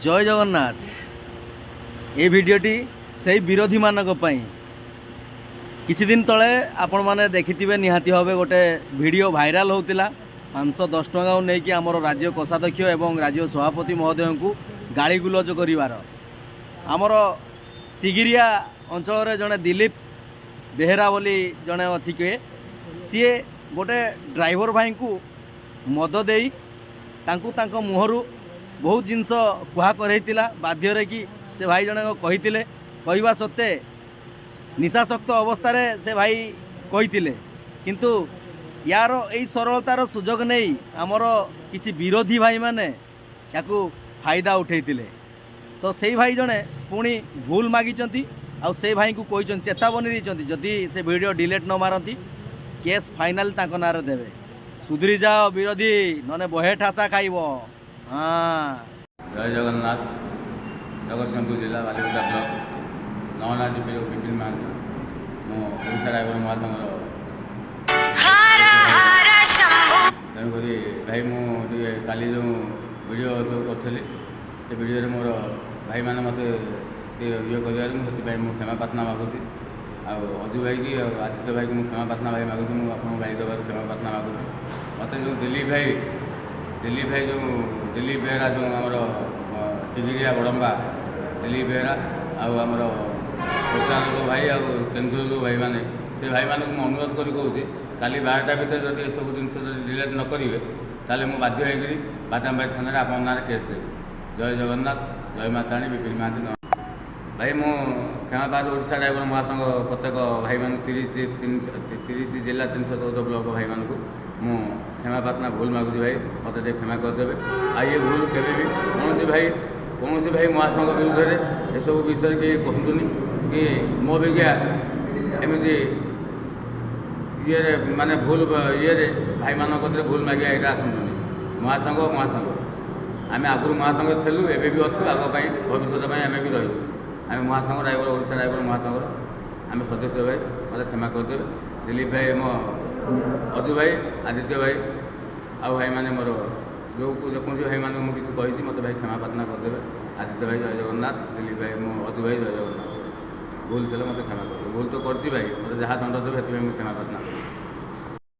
जय जगन्नाथ। ये भिडटी से विरोधी मानक किछि दिन तले आपण माने देखिथिबे निहाती हबे गोटे वीडियो भाइराल होतिला 510 टका नहीं कि आमर राज्य कोषाध्यक्ष एवं राज्य सभापति महोदय को गाड़ी गुलज करिवार आमर तिगिरिया अंचल जड़े दिलीप बेहेरा बोली जड़े अच्छी किए सी गोटे ड्राइवर भाई को मद दे मुहरु बहुत जिनस कुहा करइतिला बाध्य कि से भाई जने कही कहवा सत्ते निशाशक्त अवस्था से भाई कही किंतु यार यही सरलतार सुजोग नहीं आमर किसी विरोधी भाई माने याकू फायदा उठेइतिले तो से भाई जने पुणी भूल मागिचंती आउ से भाई को कही चेतावनी देइचंती जदि से वीडियो डिलीट न मारती केस फाइनाल तांको नारे देवे सुधरी जाओ विरोधी नने बहे ठासा खाइब। हाँ जय जगन्नाथ। जगतसिंहपुर जिला Baliguda block Navana GP Bipin Mahanti Odisha driver महासंघर तेणुक भाई मुझे काली जो वीडियो जो करी से वीडियो मोर भाई मैंने मत ये कर क्षमा प्रार्थना मागुची अजू भाई की आदित्य भाई को मुझे क्षमा प्रार्थना भाई मागुची मुझे गाड़ी देवर क्षमा प्रार्थना मागुची मत जो दिलीप भाई जो दिलीप बेहेरा जो आमर टिगिरिया बड़म्बा दिलीप बेहेरा आमर प्रशांत भाई केन्दुर जो भाई मैंने से भाई मानक मुझे अनुरोध कर कहूँ काली 12टा भितर जब ये सब जिन डिलीट न करेंगे ताले मुझे बाध्य होकर बादामबाड़ी थाना आप ना केस देवी। जय जगन्नाथ। जय माता रानी। विपिन महांती। भाई मु क्षमापात ओडिशा ड्राइवर महासंघ प्रत्येक भाई मान 30 जिला 314 ब्लॉक भाई मान को मु क्षमा प्रार्थना भूल मागुची भाई मत क्षमा करदे आ ये भूल केवे भी कौन भाई महासंघ विरुद्ध में ये सब विषय किए कहतुनि कि मो विज्ञा एमती ये माने भूल ये भाई मान भूल मागे यहाँ आसतुनि महासंघ आम आगु महासंघ थेलु एबे भी अच्छु आगे भविष्य आम भी रही आम महासंघ ड्राइवर ओडिशा ड्राइवर महासंघ आम सदस्य भाई मतलब क्षमा करदे। दिलीप भाई मो अजू भाई आदित्य भाई आ भाई मैंने मोर जो जेकोसी भाई मैंने मुझे किसी कही मत भाई क्षमा प्रार्थना करदे। आदित्य भाई जय जगन्नाथ। दिलीप भाई मो अजू भाई जय जगन्नाथ। भूल थे मत क्षमा करदे। भूल तो करती भाई मतलब जहाँ दंड देवे से क्षमा प्रार्थना।